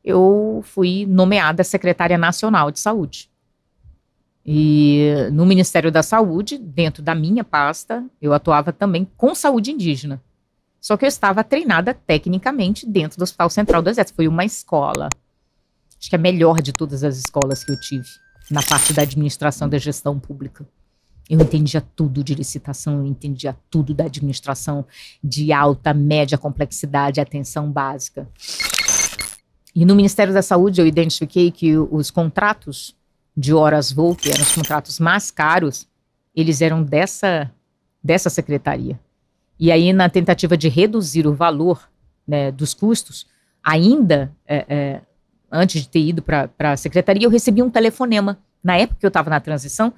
eu fui nomeada secretária nacional de saúde. E no Ministério da Saúde, dentro da minha pasta, eu atuava também com saúde indígena. Só que eu estava treinada tecnicamente dentro do Hospital Central do Exército. Foi uma escola, acho que a melhor de todas as escolas que eu tive, na parte da administração da gestão pública. Eu entendia tudo de licitação, eu entendia tudo da administração de alta, média complexidade, atenção básica. E no Ministério da Saúde eu identifiquei que os contratos de horas-voo, que eram os contratos mais caros, eles eram dessa secretaria. E aí, na tentativa de reduzir o valor, né, dos custos, ainda antes de ter ido para a secretaria, eu recebi um telefonema. Na época que eu estava na transição,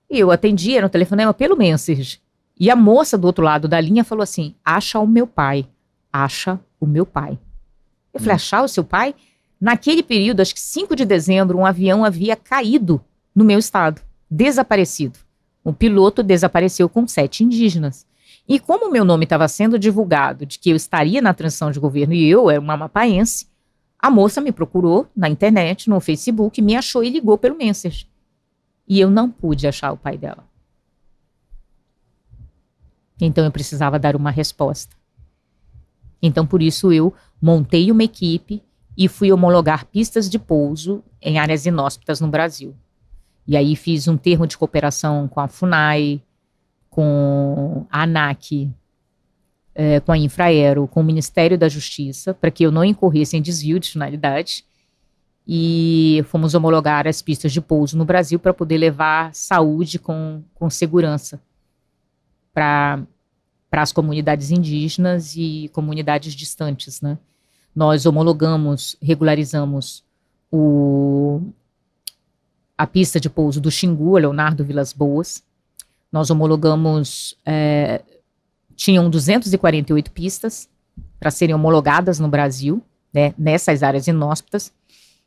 e eu atendi, era um telefonema pelo Messenger. E a moça do outro lado da linha falou assim: acha o meu pai, acha o meu pai. Eu falei: achar o seu pai? Naquele período, acho que 5 de dezembro, um avião havia caído no meu estado, desaparecido. O piloto desapareceu com 7 indígenas. E como o meu nome estava sendo divulgado de que eu estaria na transição de governo e eu era uma amapaense, a moça me procurou na internet, no Facebook, me achou e ligou pelo Messenger. E eu não pude achar o pai dela. Então eu precisava dar uma resposta. Então por isso eu montei uma equipe e fui homologar pistas de pouso em áreas inóspitas no Brasil. E aí fiz um termo de cooperação com a FUNAI, com a ANAC, com a Infraero, com o Ministério da Justiça, para que eu não incorresse em desvio de finalidade. E fomos homologar as pistas de pouso no Brasil para poder levar saúde com segurança para as comunidades indígenas e comunidades distantes, né? Nós homologamos, regularizamos a pista de pouso do Xingu, Leonardo Vilas Boas. Nós homologamos, tinham 248 pistas para serem homologadas no Brasil, né, nessas áreas inóspitas.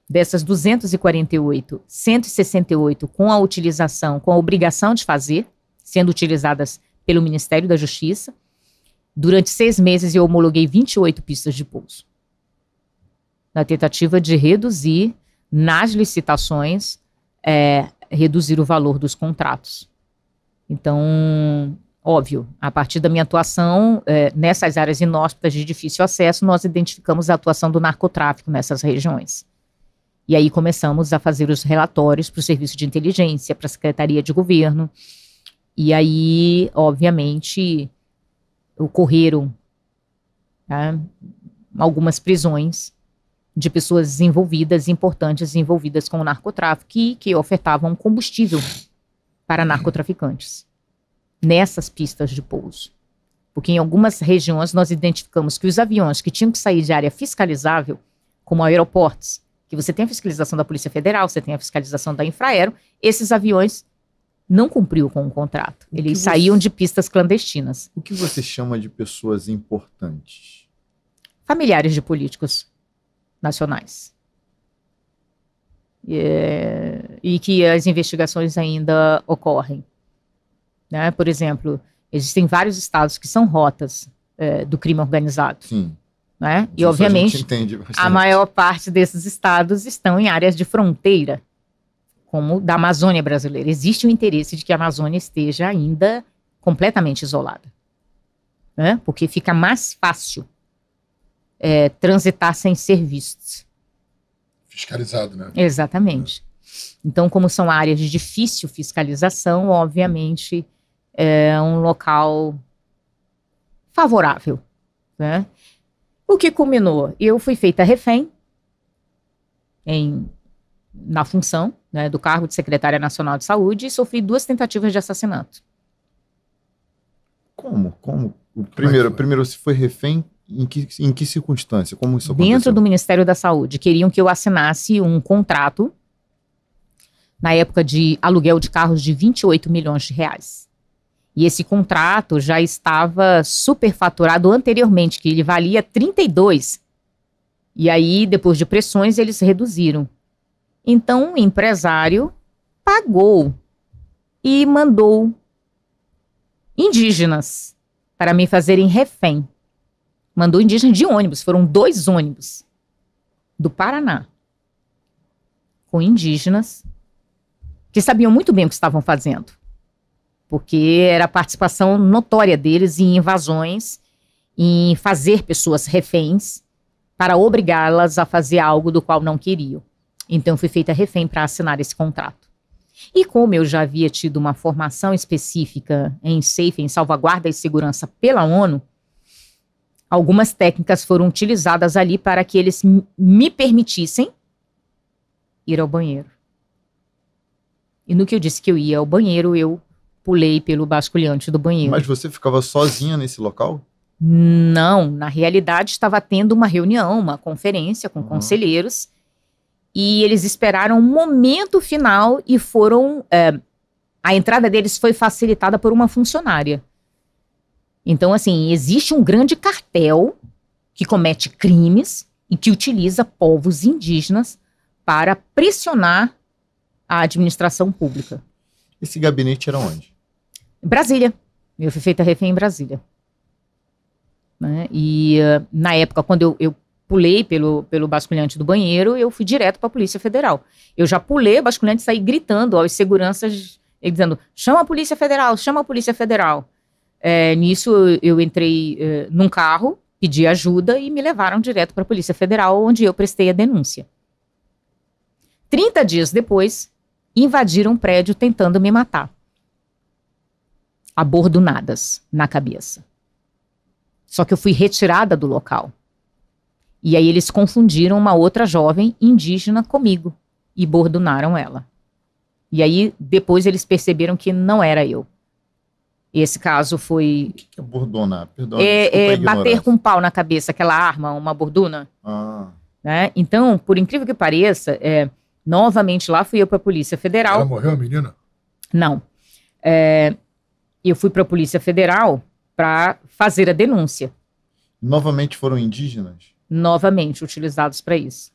Dessas 248, 168 com a utilização, com a obrigação de fazer, sendo utilizadas pelo Ministério da Justiça. Durante 6 meses eu homologuei 28 pistas de pouso, na tentativa de reduzir nas licitações, reduzir o valor dos contratos. Então, óbvio, a partir da minha atuação nessas áreas inóspitas de difícil acesso, nós identificamos a atuação do narcotráfico nessas regiões. E aí começamos a fazer os relatórios para o Serviço de Inteligência, para a Secretaria de Governo. E aí, obviamente, ocorreram algumas prisões de pessoas envolvidas, importantes, envolvidas com o narcotráfico e que ofertavam combustível para narcotraficantes nessas pistas de pouso. Porque em algumas regiões nós identificamos que os aviões que tinham que sair de área fiscalizável, como aeroportos, que você tem a fiscalização da Polícia Federal, você tem a fiscalização da Infraero, esses aviões não cumpriam com o contrato. Eles saíam de pistas clandestinas. O que você chama de pessoas importantes? Familiares de políticos nacionais. E que as investigações ainda ocorrem. Né? Por exemplo, existem vários estados que são rotas do crime organizado. Sim. Né? E, obviamente, a maior parte desses estados estão em áreas de fronteira, como da Amazônia brasileira. Existe o interesse de que a Amazônia esteja ainda completamente isolada, né? Porque fica mais fácil transitar sem ser vistos. Fiscalizado, né? Exatamente. Então, como são áreas de difícil fiscalização, obviamente, é um local favorável, né? O que culminou? Eu fui feita refém na função, né, do cargo de secretária nacional de saúde e sofri 2 tentativas de assassinato. Como? Primeiro, se foi refém, em que circunstância? Como isso aconteceu? Dentro do Ministério da Saúde, queriam que eu assinasse um contrato, na época de aluguel de carros de 28 milhões de reais. E esse contrato já estava superfaturado anteriormente, que ele valia 32. E aí, depois de pressões, eles reduziram. Então, o empresário pagou e mandou indígenas para me fazerem refém. Mandou indígenas de ônibus, foram 2 ônibus. do Paraná, com indígenas que sabiam muito bem o que estavam fazendo, porque era a participação notória deles em invasões, em fazer pessoas reféns para obrigá-las a fazer algo do qual não queriam. Então, eu fui feita refém para assinar esse contrato. E como eu já havia tido uma formação específica em SAFE, em salvaguarda e segurança pela ONU, algumas técnicas foram utilizadas ali para que eles me permitissem ir ao banheiro. E no que eu disse que eu ia ao banheiro, eu pulei pelo basculhante do banheiro. Mas você ficava sozinha nesse local? Não, na realidade estava tendo uma reunião, uma conferência com conselheiros, e eles esperaram o momento final e foram... a entrada deles foi facilitada por uma funcionária. Então, assim, existe um grande cartel que comete crimes e que utiliza povos indígenas para pressionar a administração pública. Esse gabinete era onde? Brasília. Eu fui feita refém em Brasília. Né? E na época, quando eu pulei pelo basculhante do banheiro, eu fui direto para a Polícia Federal. Eu já pulei o basculante e saí gritando aos seguranças, dizendo, chama a Polícia Federal, chama a Polícia Federal. Nisso, eu entrei num carro, pedi ajuda e me levaram direto para a Polícia Federal, onde eu prestei a denúncia. 30 dias depois, invadiram um prédio tentando me matar. Abordonadas na cabeça. Só que eu fui retirada do local. E aí eles confundiram uma outra jovem indígena comigo e bordonaram ela. E aí depois eles perceberam que não era eu. Esse caso foi... O que é bordonar? Perdão, bater com um pau na cabeça, aquela arma, uma borduna. Né? Então, por incrível que pareça, novamente lá fui eu para a Polícia Federal. Ela morreu, a menina? Não. Eu fui para a Polícia Federal para fazer a denúncia. Novamente foram indígenas? Novamente utilizados para isso.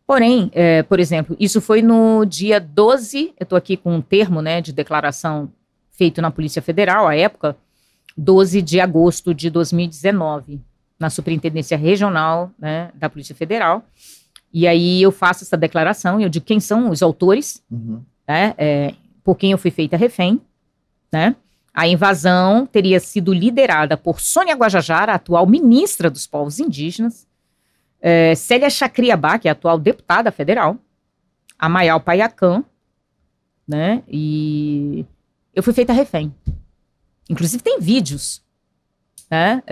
Porém, por exemplo, isso foi no dia 12, eu estou aqui com um termo, né, de declaração feito na Polícia Federal, à época, 12 de agosto de 2019, na Superintendência Regional, né, da Polícia Federal. E aí eu faço essa declaração, eu digo quem são os autores, né, por quem eu fui feita refém, né? A invasão teria sido liderada por Sônia Guajajara, a atual ministra dos povos indígenas, Célia Chacriabá, que é a atual deputada federal, a Mayal Paiacan, né? E eu fui feita refém. Inclusive tem vídeos, né,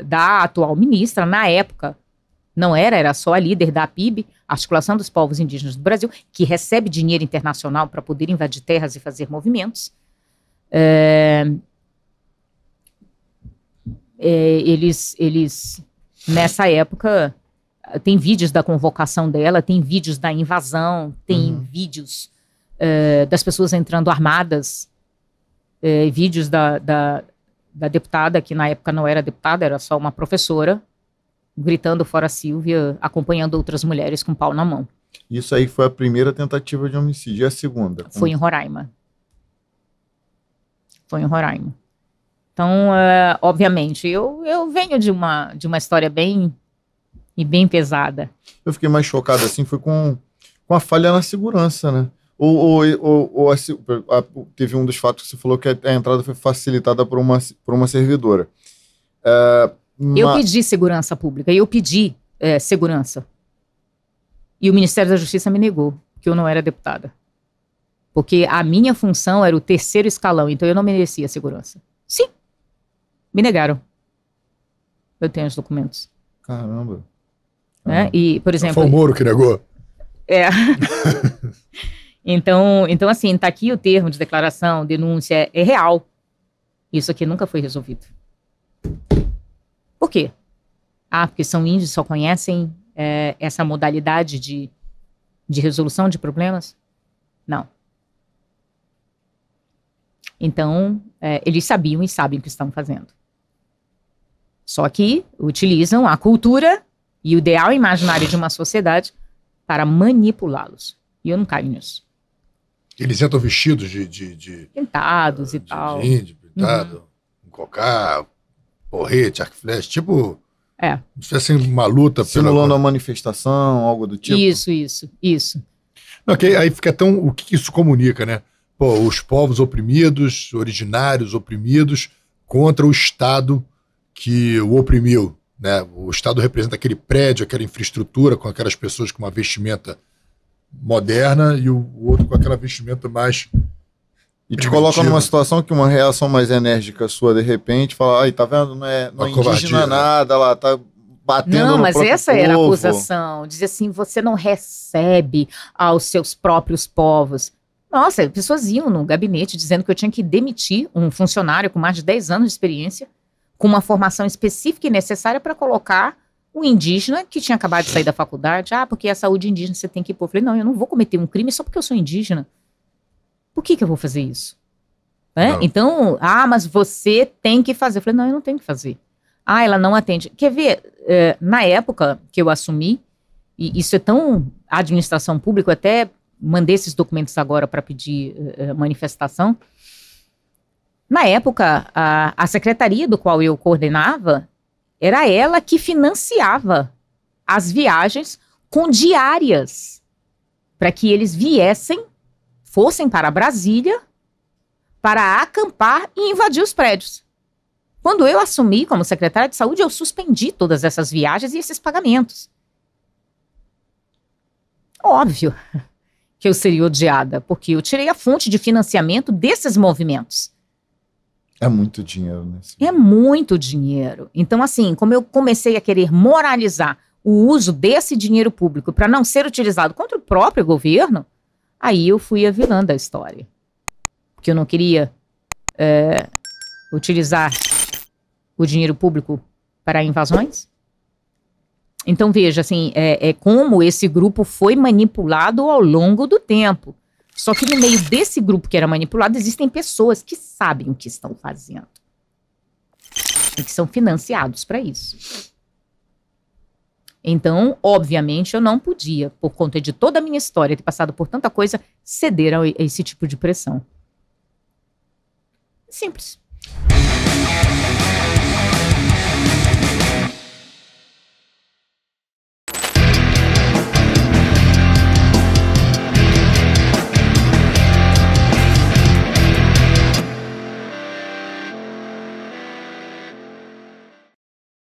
da atual ministra, na época, não era só a líder da APIB, Articulação dos Povos Indígenas do Brasil, que recebe dinheiro internacional para poder invadir terras e fazer movimentos. Eles nessa época tem vídeos da convocação dela, tem vídeos da invasão, tem vídeos das pessoas entrando armadas, vídeos da deputada, que na época não era deputada, era só uma professora, gritando fora Silvia, acompanhando outras mulheres com pau na mão. Isso aí foi a primeira tentativa de homicídio. E a segunda? Foi em Roraima. Foi em Roraima. Então, obviamente, eu venho de uma história bem pesada. Eu fiquei mais chocado, assim, foi com a falha na segurança, né? Teve um dos fatos que você falou que a entrada foi facilitada por uma servidora. Eu pedi segurança pública, eu pedi segurança. E o Ministério da Justiça me negou, que eu não era deputada. Porque a minha função era o terceiro escalão, então eu não merecia segurança. Sim, me negaram. Eu tenho os documentos. Caramba. Né? E, por exemplo... Foi o Moro que negou? Então, assim, tá aqui o termo de declaração, denúncia, é real. Isso aqui nunca foi resolvido. Por quê? Porque são índios, só conhecem essa modalidade de resolução de problemas? Não. Então, eles sabiam e sabem o que estão fazendo. Só que utilizam a cultura e o ideal imaginário de uma sociedade para manipulá-los. E eu não caio nisso. Eles entram vestidos de pintados e tal. De índio, pintado, um cocá, porrete, arco e flecha, tipo Se tivesse uma luta... Simulando uma manifestação, algo do tipo. Isso. Não, aí fica tão... O que isso comunica, né? Pô, os povos oprimidos, originários oprimidos, contra o Estado que o oprimiu, né? O Estado representa aquele prédio, aquela infraestrutura com aquelas pessoas com uma vestimenta moderna e o outro com aquela vestimenta mais... E te coloca numa situação que uma reação mais enérgica sua, de repente, fala, ai, tá vendo, não é indígena nada, lá tá batendo não, no mas próprio essa povo. era a acusação. Dizia assim, você não recebe aos seus próprios povos. Nossa, pessoas iam no gabinete dizendo que eu tinha que demitir um funcionário com mais de 10 anos de experiência, com uma formação específica e necessária para colocar um indígena que tinha acabado de sair da faculdade. Ah, porque a saúde indígena você tem que ir pôr. Eu falei, não, eu não vou cometer um crime só porque eu sou indígena. Por que eu vou fazer isso? Então, mas você tem que fazer. Eu falei, não, eu não tenho que fazer. Ah, ela não atende. Quer ver, na época que eu assumi, e isso é tão administração pública, eu até mandei esses documentos agora para pedir manifestação. Na época, a secretaria do qual eu coordenava, era ela que financiava as viagens com diárias, para que eles fossem para Brasília para acampar e invadir os prédios. Quando eu assumi como secretária de saúde, eu suspendi todas essas viagens e esses pagamentos. Óbvio que eu seria odiada, porque eu tirei a fonte de financiamento desses movimentos. É muito dinheiro, né? É muito dinheiro. Então, assim, como eu comecei a querer moralizar o uso desse dinheiro público para não ser utilizado contra o próprio governo, aí eu fui a vilã da história. Porque eu não queria utilizar o dinheiro público para invasões. Então, veja, assim, como esse grupo foi manipulado ao longo do tempo. Só que no meio desse grupo que era manipulado, existem pessoas que sabem o que estão fazendo. E que são financiados para isso. Então, obviamente, eu não podia, por conta de toda a minha história, ter passado por tanta coisa, ceder a esse tipo de pressão. Simples.